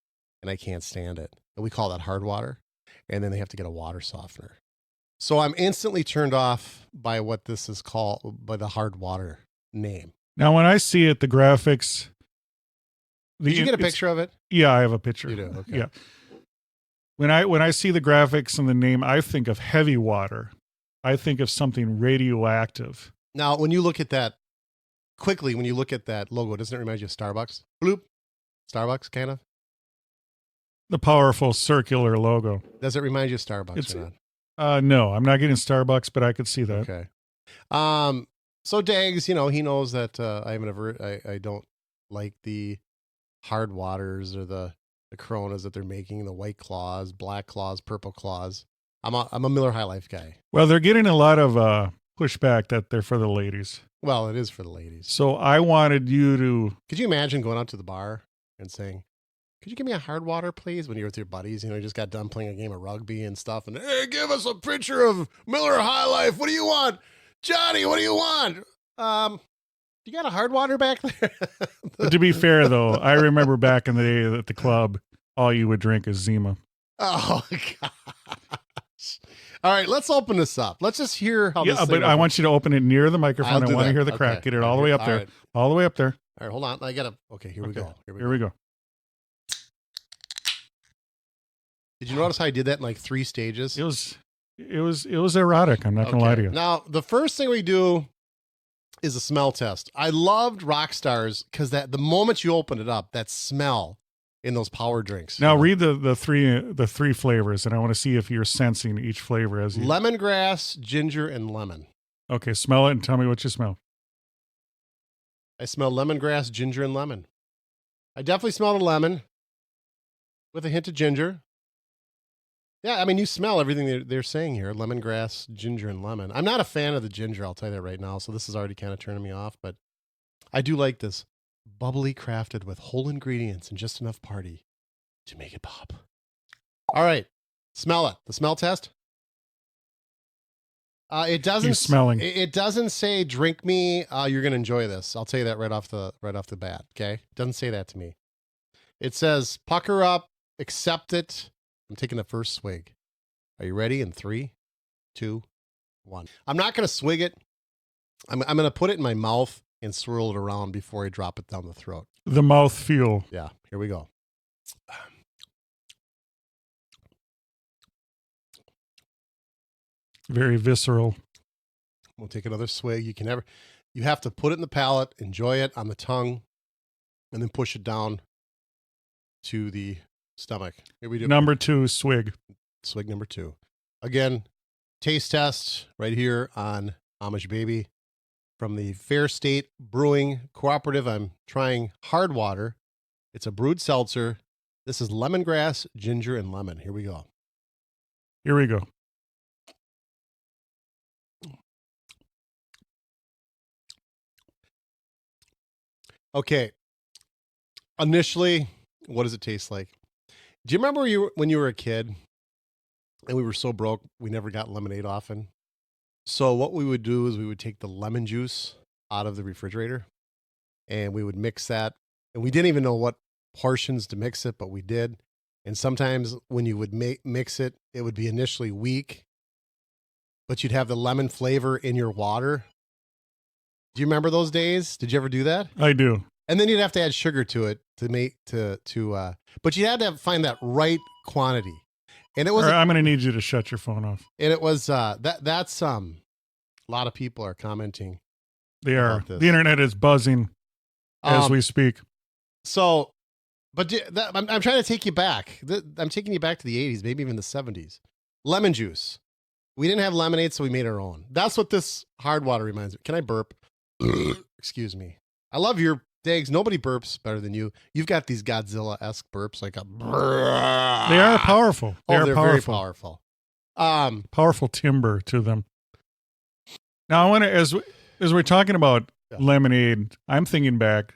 and I can't stand it. And we call that hard water. And then they have to get a water softener. So I'm instantly turned off by what this is called, by the hard water name. Now, when I see it, the graphics... Did you get a picture of it? Yeah, I have a picture. You do? Okay. Yeah. When I see the graphics and the name, I think of heavy water. I think of something radioactive. Now, when you look at that, quickly, when you look at that logo, doesn't it remind you of Starbucks? Bloop. Starbucks, kind of? The powerful circular logo. Does it remind you of Starbucks or not? No, I'm not getting Starbucks, but I could see that. Okay. So Dags, he knows that I don't like the hard waters or the Coronas that they're making, the White Claws, Black Claws, Purple Claws. I'm a Miller High Life guy. Well, they're getting a lot of pushback that they're for the ladies. Well, it is for the ladies. So I wanted you to... Could you imagine going out to the bar and saying, could you give me a hard water, please? When you're with your buddies, you just got done playing a game of rugby and stuff. And, hey, give us a picture of Miller High Life. What do you want? Johnny, what do you want? You got a hard water back there? But to be fair, though, I remember back in the day at the club, all you would drink is Zima. Oh, gosh. All right, let's open this up. Let's just hear how this thing but I want you to open it near the microphone. I want to hear the crack. Okay. Get it all the way up there. Right. All the way up there. All right, hold on. I got to... Okay, here we go. Here we go. Did you notice how I did that in like 3 stages? It was erotic. I'm not going to lie to you. Now, the first thing we do is a smell test. I loved Rockstars because the moment you open it up, that smell in those power drinks. Now read the three flavors, and I want to see if you're sensing each flavor as you... Lemongrass, ginger, and lemon. Okay, smell it and tell me what you smell. I smell lemongrass, ginger, and lemon. I definitely smell the lemon with a hint of ginger. Yeah, I mean, you smell everything they're saying here. Lemongrass, ginger, and lemon. I'm not a fan of the ginger, I'll tell you that right now. So this is already kind of turning me off, but I do like this. Bubbly, crafted with whole ingredients and just enough party to make it pop. All right. Smell it. The smell test. It doesn't You're smelling. It doesn't say drink me. You're gonna enjoy this. I'll tell you that right off the bat. Okay. It doesn't say that to me. It says pucker up, accept it. I'm taking the first swig. Are you ready? In 3, 2, 1. I'm not gonna swig it. I'm gonna put it in my mouth and swirl it around before I drop it down the throat. The mouth feel. Yeah. Here we go. Very visceral. We'll take another swig. You have to put it in the palate, enjoy it on the tongue, and then push it down to the stomach. Here we do. Number 2 swig. Swig number 2. Again, taste test right here on Amish Baby from the Fair State Brewing Cooperative. I'm trying hard water. It's a brewed seltzer. This is lemongrass, ginger, and lemon. Here we go. Here we go. Okay. Initially, what does it taste like? Do you remember when you were a kid and we were so broke, we never got lemonade often? So what we would do is we would take the lemon juice out of the refrigerator and we would mix that. And we didn't even know what portions to mix it, but we did. And sometimes when you would mix it, it would be initially weak, but you'd have the lemon flavor in your water. Do you remember those days? Did you ever do that? I do. And then you'd have to add sugar to it but you had to find that right quantity. And it was I'm going to need you to shut your phone off. And it was that's a lot of people are commenting. They are. About this. The internet is buzzing as we speak. So, but I'm trying to take you back. I'm taking you back to the 80s, maybe even the 70s. Lemon juice. We didn't have lemonade, so we made our own. That's what this hard water reminds me. Can I burp? Excuse me. I love your Dags. Nobody burps better than you. You've got these Godzilla-esque burps, like a. They are powerful. They're very powerful. Powerful timbre to them. Now, I want to, as we're talking about lemonade, I'm thinking back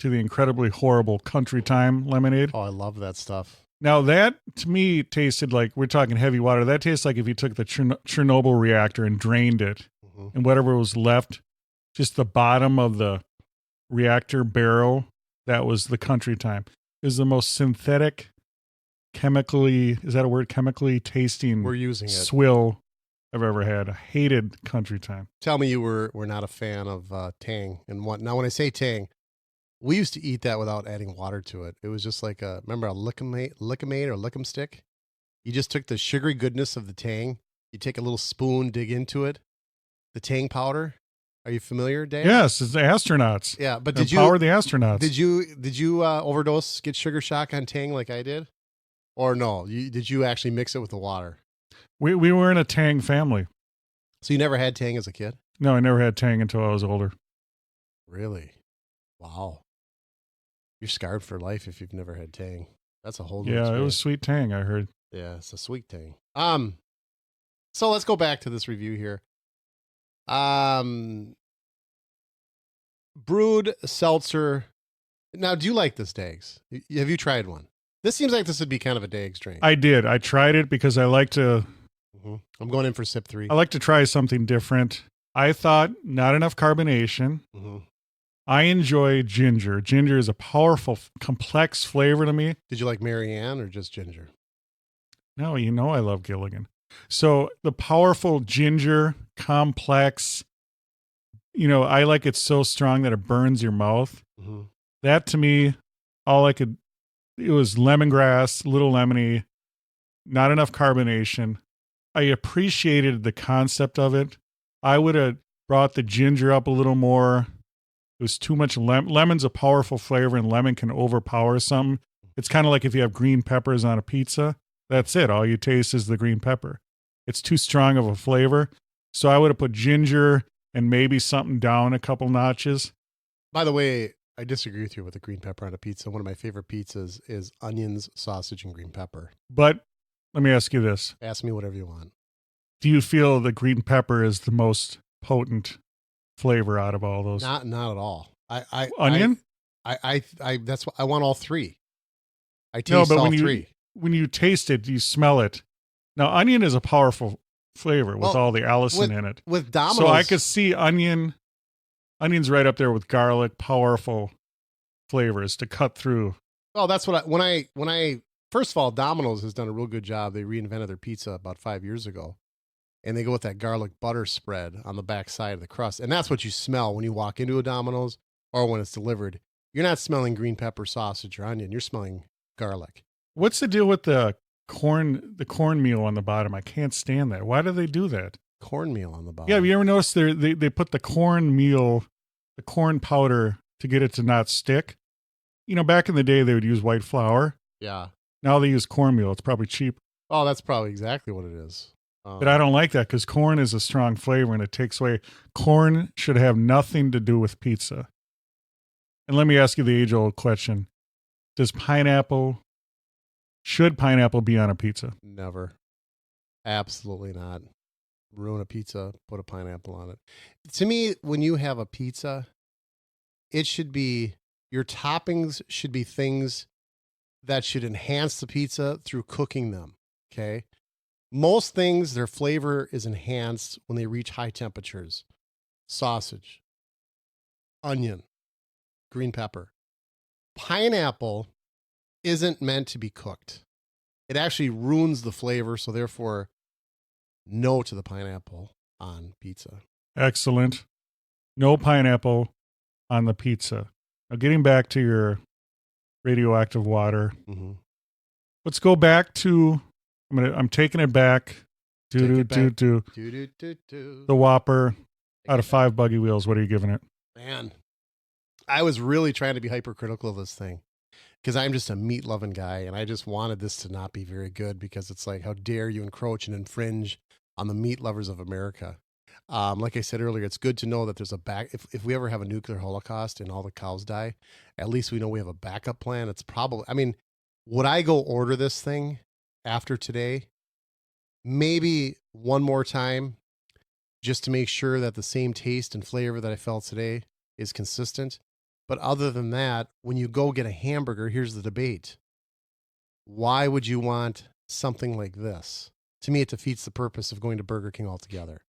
to the incredibly horrible Country Time lemonade. Oh, I love that stuff. Now, that to me tasted like, we're talking heavy water. That tastes like if you took the Chernobyl reactor and drained it, and whatever was left, just the bottom of the reactor barrel, that was the Country Time. It was the most synthetic, chemically tasting We're using it. swill I've ever had. I hated Country Time. Tell me you were not a fan of Tang. And what? Now, when I say Tang, we used to eat that without adding water to it. It was just like remember a Lickamate or Lickum stick? You just took the sugary goodness of the Tang. You take a little spoon, dig into it. The Tang powder. Are you familiar, Dave? Yes, it's the astronauts. Yeah, but Empower the astronauts. Did you overdose, get sugar shock on Tang like I did? Or no? Did you actually mix it with the water? We were in a Tang family. So you never had Tang as a kid? No, I never had Tang until I was older. Really? Wow. You're scarred for life if you've never had Tang. That's a whole new Yeah, experience. it was sweet Tang, I heard. Yeah, it's a sweet Tang. So let's go back to this review here. Brewed seltzer. Now, do you like this, Dags? Have you tried one? This seems like this would be kind of a Dags drink. I did. I tried it because I like to. I'm going in for sip 3. I like to try something different. I thought not enough carbonation. I enjoy ginger. Ginger is a powerful, complex flavor to me. Did you like Marianne or just ginger? No, you know I love Gilligan. So the powerful ginger, complex, I like it so strong that it burns your mouth. That to me, it was lemongrass, little lemony, not enough carbonation. I appreciated the concept of it. I would have brought the ginger up a little more. It was too much lemon's a powerful flavor, and lemon can overpower something. It's kind of like if you have green peppers on a pizza. That's it. All you taste is the green pepper. It's too strong of a flavor. So I would have put ginger and maybe something down a couple notches. By the way, I disagree with you with the green pepper on a pizza. One of my favorite pizzas is onions, sausage, and green pepper. But let me ask you this. Ask me whatever you want. Do you feel the green pepper is the most potent flavor out of all those? Not at all. Onion? That's what I want all three. I taste No, but all three. When you taste it, you smell it. Now, onion is a powerful flavor with all the allicin in it. With Domino's. So I could see onion's right up there with garlic, powerful flavors to cut through. Oh, that's what when I first of all, Domino's has done a real good job. They reinvented their pizza about 5 years ago. And they go with that garlic butter spread on the back side of the crust. And that's what you smell when you walk into a Domino's or when it's delivered. You're not smelling green pepper, sausage, or onion. You're smelling garlic. What's the deal with the cornmeal on the bottom? I can't stand that. Why do they do that? Cornmeal on the bottom. Yeah, have you ever noticed they put the cornmeal, the corn powder to get it to not stick? You know, back in the day, they would use white flour. Yeah. Now they use cornmeal. It's probably cheap. Oh, that's probably exactly what it is. But I don't like that because corn is a strong flavor and it takes away. Corn should have nothing to do with pizza. And let me ask you the age-old question. Should pineapple be on a pizza? Never. Absolutely not. Ruin a pizza, put a pineapple on it. To me, when you have a pizza, it should be, your toppings should be things that should enhance the pizza through cooking them. Okay. Most things, their flavor is enhanced when they reach high temperatures. Sausage, onion, green pepper. Pineapple isn't meant to be cooked. It actually ruins the flavor, so therefore, no to the pineapple on pizza. Excellent. No pineapple on the pizza. Now, getting back to your radioactive water, let's go back to. I'm taking it back. The Whopper out of 5 buggy wheels. What are you giving it? Man, I was really trying to be hypercritical of this thing because I'm just a meat loving guy, and I just wanted this to not be very good because it's like, how dare you encroach and infringe on the meat lovers of America? Like I said earlier, it's good to know that there's a back. If we ever have a nuclear holocaust and all the cows die, at least we know we have a backup plan. It's probably. I mean, would I go order this thing after today? Maybe one more time, just to make sure that the same taste and flavor that I felt today is consistent. But other than that, when you go get a hamburger, here's the debate. Why would you want something like this? To me, it defeats the purpose of going to Burger King altogether.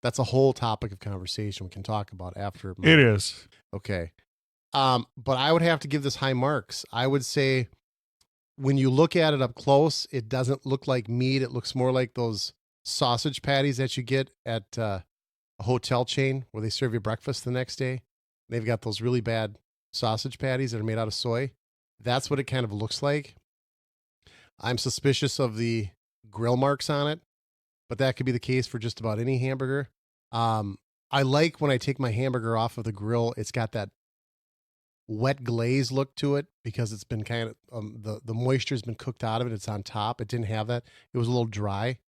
That's a whole topic of conversation we can talk about after. It is. Okay. But I would have to give this high marks. I would say when you look at it up close, it doesn't look like meat. It looks more like those sausage patties that you get at a hotel chain where they serve you breakfast the next day. They've got those really bad sausage patties that are made out of soy. That's what it kind of looks like. I'm suspicious of the grill marks on it, but that could be the case for just about any hamburger. I like when I take my hamburger off of the grill, it's got that wet glaze look to it because it's been kind of, the moisture's been cooked out of it. It's on top. It didn't have that. It was a little dry.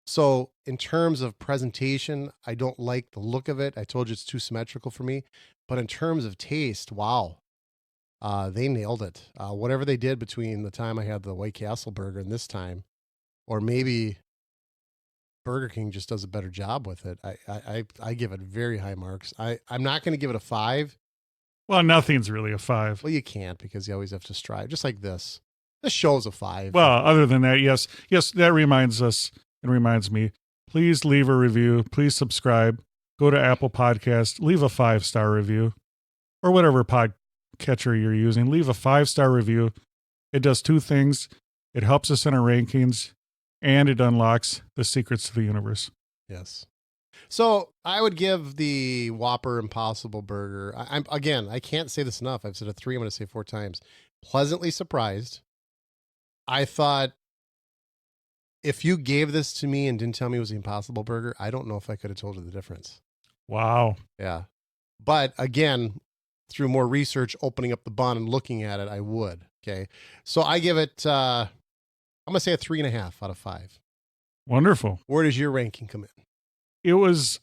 So in terms of presentation, I don't like the look of it. I told you it's too symmetrical for me. But in terms of taste, wow, they nailed it. Whatever they did between the time I had the White Castle burger and this time, or maybe Burger King just does a better job with it. I give it very high marks. I'm not going to give it a 5. Well, nothing's really a 5. Well, you can't because you always have to strive. Just like this. This show's a 5. Well, other than that, yes, that reminds us and reminds me, please leave a review. Please subscribe. Go to Apple Podcast. Leave a 5-star review or whatever podcatcher you're using. Leave a 5-star review. It does 2 things. It helps us in our rankings and it unlocks the secrets to the universe. Yes. So I would give the Whopper Impossible Burger. I can't say this enough. I've said a 3. I'm going to say 4 times. Pleasantly surprised. I thought if you gave this to me and didn't tell me it was the Impossible Burger, I don't know if I could have told you the difference. Wow. Yeah. But again, through more research, opening up the bun and looking at it, I would. Okay. So I give it, I'm going to say a 3.5 out of 5. Wonderful. Where does your ranking come in? It was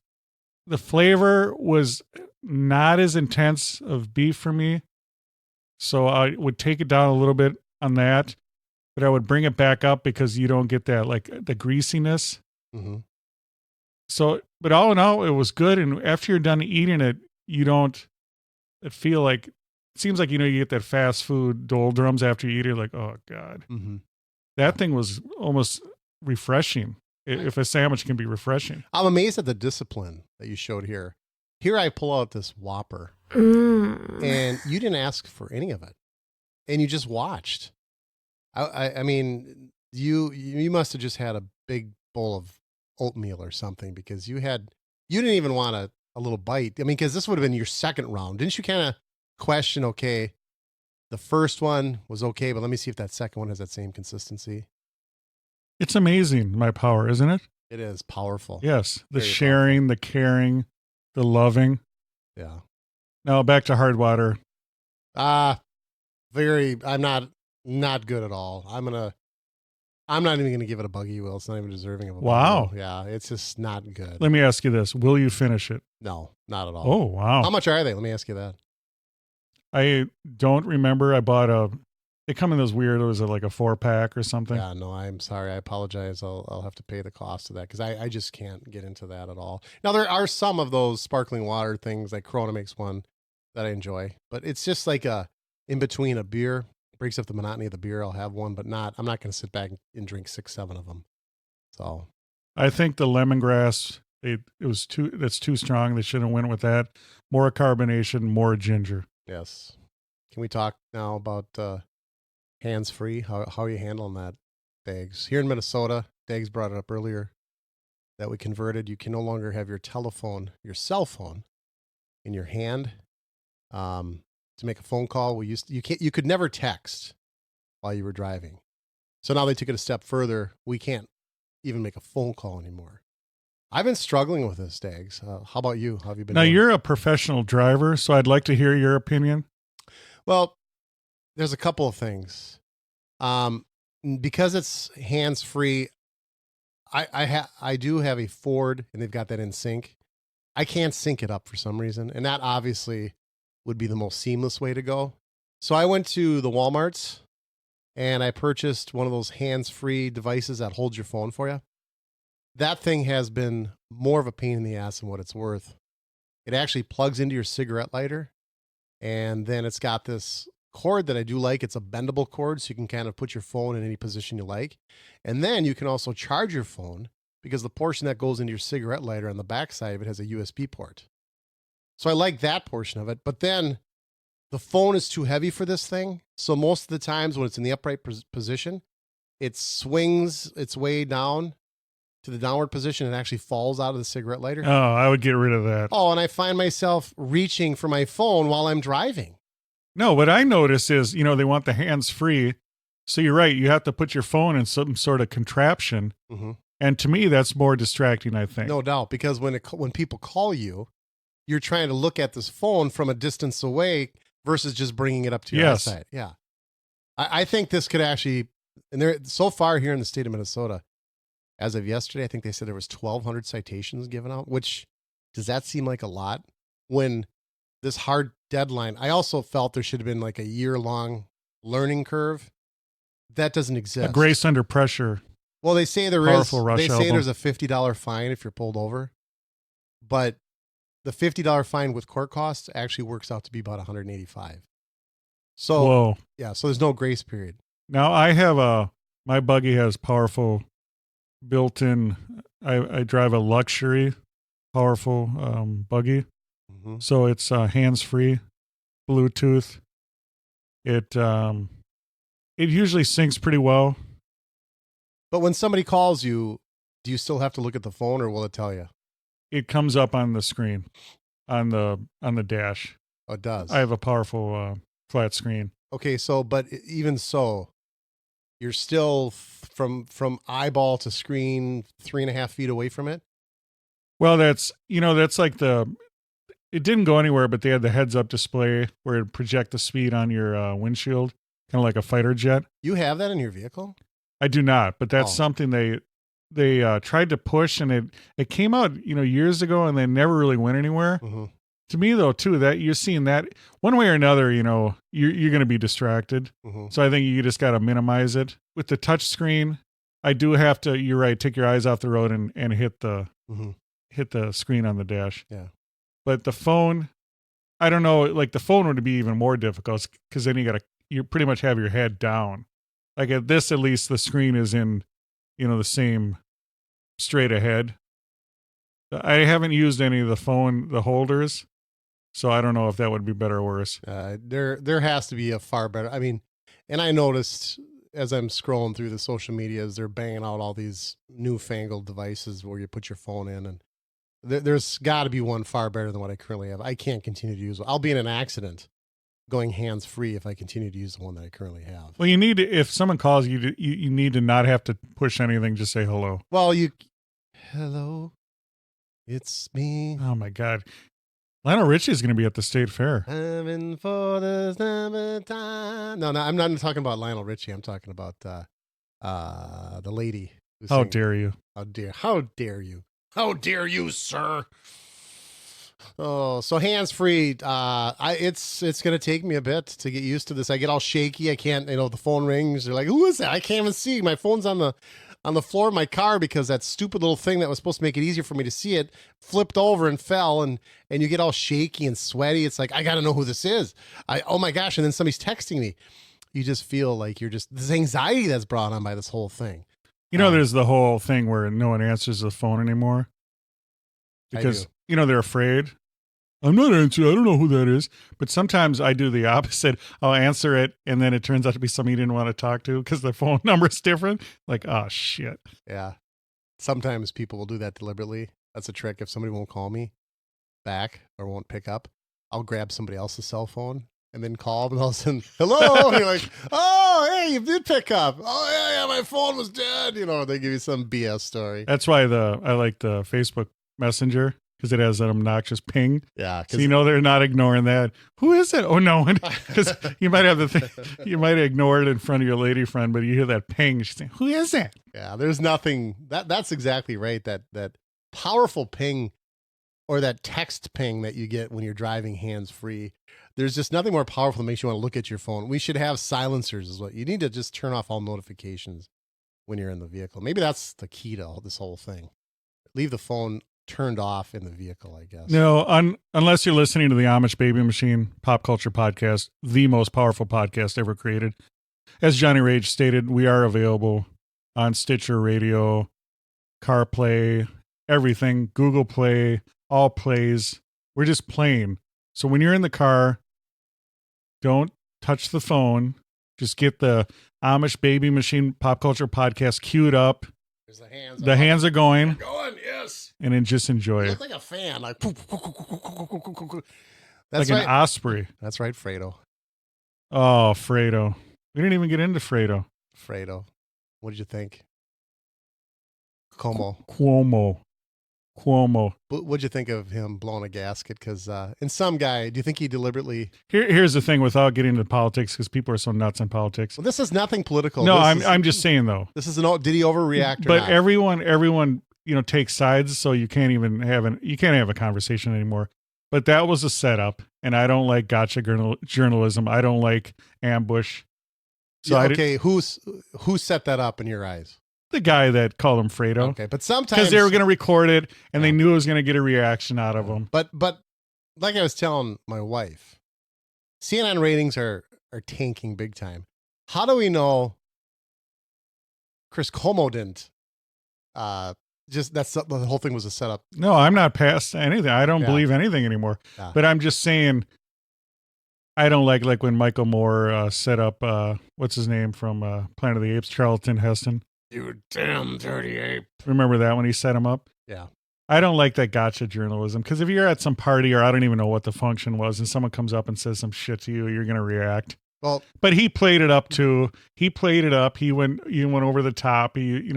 the flavor was not as intense of beef for me. So I would take it down a little bit on that, but I would bring it back up because you don't get that, like the greasiness. Mm-hmm. So, but all in all, it was good. And after you're done eating it, you don't feel like, it seems like, you get that fast food doldrums after you eat it. Like, oh God, Mm-hmm. that thing was almost refreshing. If a sandwich can be refreshing. I'm amazed at the discipline that you showed here. Here I pull out this Whopper, and you didn't ask for any of it, and you just watched. I mean, you must have just had a big bowl of oatmeal or something, because you didn't even want a little bite. I mean, because this would have been your second round. Didn't you kind of question, okay, the first one was okay, but let me see if that second one has that same consistency? It's amazing, my power, isn't it? It is powerful. Yes. The Very sharing, the caring, the loving. Yeah. Now back to hard water. I'm not good at all. I'm not even gonna give it a buggy wheel. It's not even deserving of a Wow. buggy wheel. Yeah, it's just not good. Let me ask you this. Will you finish it? No, not at all. Oh, wow. How much are they? Let me ask you that. I don't remember. I bought they come in those weird, was it like a 4-pack or something? Yeah, no, I'm sorry. I apologize. I'll have to pay the cost of that, because I just can't get into that at all. Now, there are some of those sparkling water things, like Corona makes one that I enjoy, but it's just like in between a beer. It breaks up the monotony of the beer. I'll have one, but I'm not going to sit back and drink 6-7 of them. So I think the lemongrass, that's too strong. They should have went with that. More carbonation, more ginger. yes. Can we talk now about hands-free? How are you handling that, Dags? Here in Minnesota, Dags brought it up earlier that we converted. You can no longer have your cell phone in your hand to make a phone call. You could never text while you were driving. So now they took it a step further. We can't even make a phone call anymore. I've been struggling with this, Dags. How about you? How have you been? Now, doing? you're a professional driver, so I'd like to hear your opinion. Well, there's a couple of things. Because it's hands-free, I do have a Ford, and they've got that in sync. I can't sync it up for some reason, and that obviously would be the most seamless way to go. So I went to the Walmarts, and I purchased one of those hands-free devices that holds your phone for you. That thing has been more of a pain in the ass than what it's worth. It actually plugs into your cigarette lighter, and then it's got this cord that I do like. It's a bendable cord, so you can kind of put your phone in any position you like. And then you can also charge your phone, because the portion that goes into your cigarette lighter on the backside of it has a USB port. So I like that portion of it. But then the phone is too heavy for this thing. So most of the times when it's in the upright position, it swings its way down to the downward position and actually falls out of the cigarette lighter. Oh, I would get rid of that. Oh, and I find myself reaching for my phone while I'm driving. No, what I notice is, they want the hands free. So you're right. You have to put your phone in some sort of contraption. Mm-hmm. And to me, that's more distracting, I think. No doubt, because when people call you, you're trying to look at this phone from a distance away versus just bringing it up to your eyesight. Yeah. I think this could actually, and there so far here in the state of Minnesota, as of yesterday, I think they said there was 1,200 citations given out, which, does that seem like a lot? When this hard deadline, I also felt there should have been like a year-long learning curve. That doesn't exist. A grace under pressure. Well, they say Powerful Rush they say album. there's a $50 fine if you're pulled over, but the $50 fine with court costs actually works out to be about $185. So Whoa. yeah, so there's no grace period. Now I have my buggy has powerful built-in. I drive a luxury, powerful buggy, Mm-hmm. so it's hands-free, Bluetooth. It usually syncs pretty well. But when somebody calls you, do you still have to look at the phone, or will it tell you? It comes up on the screen, on the dash. Oh, it does. I have a powerful flat screen. Okay, so but even so, you're still from eyeball to screen 3.5 feet away from it. Well, that's like it didn't go anywhere, but they had the heads-up display where it project the speed on your windshield, kind of like a fighter jet. You have that in your vehicle? I do not, but that's something tried to push, and it came out years ago, and they never really went anywhere. Mm-hmm. To me, though, too, that you're seeing that one way or another, you're going to be distracted. Mm-hmm. So I think you just got to minimize it. With the touch screen, I do have to. You're right. Take your eyes off the road and hit the screen on the dash. Yeah. But the phone, I don't know. Like the phone would be even more difficult because then you pretty much have your head down. Like at least the screen is in, the same straight ahead. I haven't used any of the holders. So I don't know if that would be better or worse. There has to be a far better. I mean, and I noticed as I'm scrolling through the social medias, they're banging out all these newfangled devices where you put your phone in, and there's got to be one far better than what I currently have. I can't continue to use it. I'll be in an accident going hands free if I continue to use the one that I currently have. Well, you need to, if someone calls you, you need to not have to push anything. Just say hello. Well, hello, it's me. Oh my God. Lionel Richie is going to be at the State Fair. I'm in for the summertime. No, I'm not talking about Lionel Richie. I'm talking about the lady. How dare you? How dare you? How dare you, sir? Oh, so hands free. It's gonna take me a bit to get used to this. I get all shaky. I can't. The phone rings. They're like, "Who is that?" I can't even see. My phone's on the floor of my car because that stupid little thing that was supposed to make it easier for me to see it flipped over and fell, and you get all shaky and sweaty. It's like, I got to know who this is. Oh my gosh. And then somebody's texting me. You just feel like this anxiety that's brought on by this whole thing. There's the whole thing where no one answers the phone anymore because, they're afraid. I'm not answering. I don't know who that is. But sometimes I do the opposite. I'll answer it, and then it turns out to be somebody you didn't want to talk to because the phone number is different. Like, oh, shit. Yeah. Sometimes people will do that deliberately. That's a trick. If somebody won't call me back or won't pick up, I'll grab somebody else's cell phone and then call, and all of a sudden, hello. And you're like, oh, hey, you did pick up. Oh, yeah, my phone was dead. They give you some BS story. That's why I like the Facebook Messenger. Because it has an obnoxious ping. Yeah. So they're not ignoring that. Who is it? Oh, no. Because you might have you might ignore it in front of your lady friend, but you hear that ping. She's saying, who is it? Yeah, there's nothing. That's exactly right. That powerful ping or that text ping that you get when you're driving hands-free. There's just nothing more powerful that makes you want to look at your phone. We should have silencers is what you need to just turn off all notifications when you're in the vehicle. Maybe that's the key to this whole thing. Leave the phone turned off in the vehicle, I guess. No, unless you're listening to the Amish Baby Machine Pop Culture Podcast, the most powerful podcast ever created. As Johnny Rage stated, we are available on Stitcher Radio, CarPlay, everything, Google Play, all plays. We're just playing. So when you're in the car, don't touch the phone. Just get the Amish Baby Machine Pop Culture Podcast queued up. There's the hands. The hands are going. They're going, yes. And then just enjoy You it. look like a fan. Like, Like an osprey. That's right, Fredo. Oh, Fredo. We didn't even get into Fredo. What did you think? Cuomo. What'd you think of him blowing a gasket? Because in some guy, do you think he deliberately? Here's the thing, without getting into politics, because people are so nuts in politics. Well, this is nothing political. No, I'm just saying though. This is did he overreact? Or but not? everyone takes sides, so you can't even have a conversation anymore. But that was a setup, and I don't like gotcha journalism. I don't like ambush. So who set that up in your eyes? The guy that called him Fredo. Okay, but sometimes because they were going to record it and they knew it was going to get a reaction out of him. But like I was telling my wife, CNN ratings are tanking big time. How do we know Chris Cuomo didn't? The whole thing was a setup. No, I'm not past anything. I don't believe anything anymore. Yeah. But I'm just saying, I don't like when Michael Moore set up what's his name from Planet of the Apes, Charlton Heston. You damn dirty ape. Remember that when he set him up? Yeah. I don't like that gotcha journalism, because if you're at some party or I don't even know what the function was and someone comes up and says some shit to you, you're going to react. Well, but he played it up too. He played it up. He went over the top. He,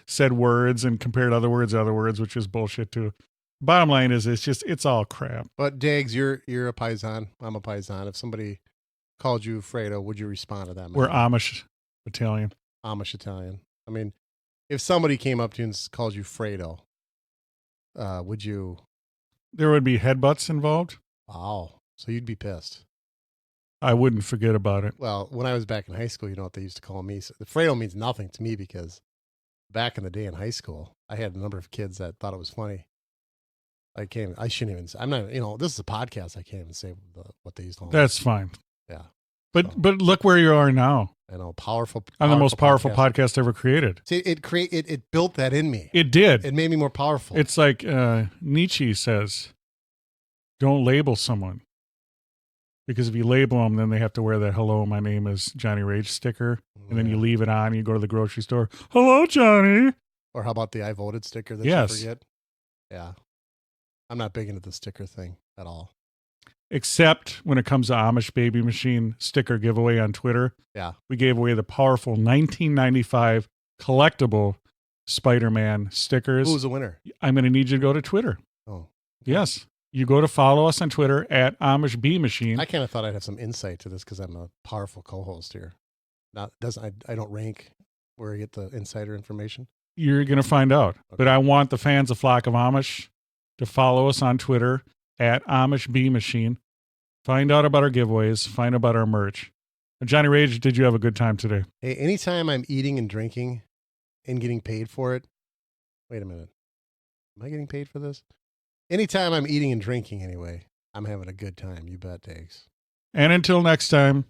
said words and compared other words, which is bullshit too. Bottom line is it's all crap. But Dags, you're a paisan. I'm a paisan. If somebody called you Fredo, would you respond to that? We're Amish Italian. Amish Italian. I mean, If somebody came up to you and called you Fredo, would you? There would be headbutts involved. Wow. So you'd be pissed. I wouldn't forget about it. Well, when I was back in high school, you know what they used to call me? So the Fredo means nothing to me because back in the day in high school, I had a number of kids that thought it was funny. I shouldn't even say, I'm not, this is a podcast. I can't even say what they used to call me. That's fine. Yeah. But look where you are now. I know, powerful. I'm the most powerful podcast ever created. See, it built that in me. It did. It made me more powerful. It's like Nietzsche says, don't label someone. Because if you label them, then they have to wear that "Hello, my name is Johnny Rage" sticker. And then you leave it on, you go to the grocery store. Hello, Johnny. Or how about the "I voted" sticker that Yes. you forget? Yeah. I'm not big into the sticker thing at all. Except when it comes to Amish Baby Machine sticker giveaway on Twitter. Yeah. We gave away the powerful 1995 collectible Spider-Man stickers. Who's the winner? I'm going to need you to go to Twitter. Oh. Yes. You go to follow us on Twitter at Amish Bee Machine. I kind of thought I'd have some insight to this because I'm a powerful co-host here. I don't rank where I get the insider information. You're going to find out. Okay. But I want the fans of Flock of Amish to follow us on Twitter at Amish Bee Machine. Find out about our giveaways. Find out about our merch. Johnny Rage, did you have a good time today? Hey, anytime I'm eating and drinking and getting paid for it. Wait a minute. Am I getting paid for this? Anytime I'm eating and drinking anyway, I'm having a good time. You bet, Dags. And until next time,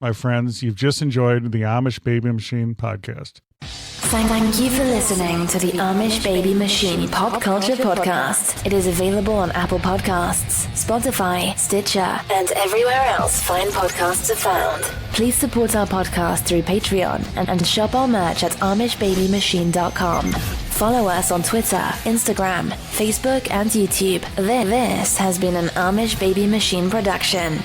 my friends, you've just enjoyed the Amish Baby Machine podcast. Thank you for listening to the Amish Baby Machine Pop Culture Podcast. It is available on Apple Podcasts, Spotify, Stitcher, and everywhere else fine podcasts are found. Please support our podcast through Patreon and shop our merch at AmishBabyMachine.com. Follow us on Twitter, Instagram, Facebook, and YouTube. This has been an Amish Baby Machine production.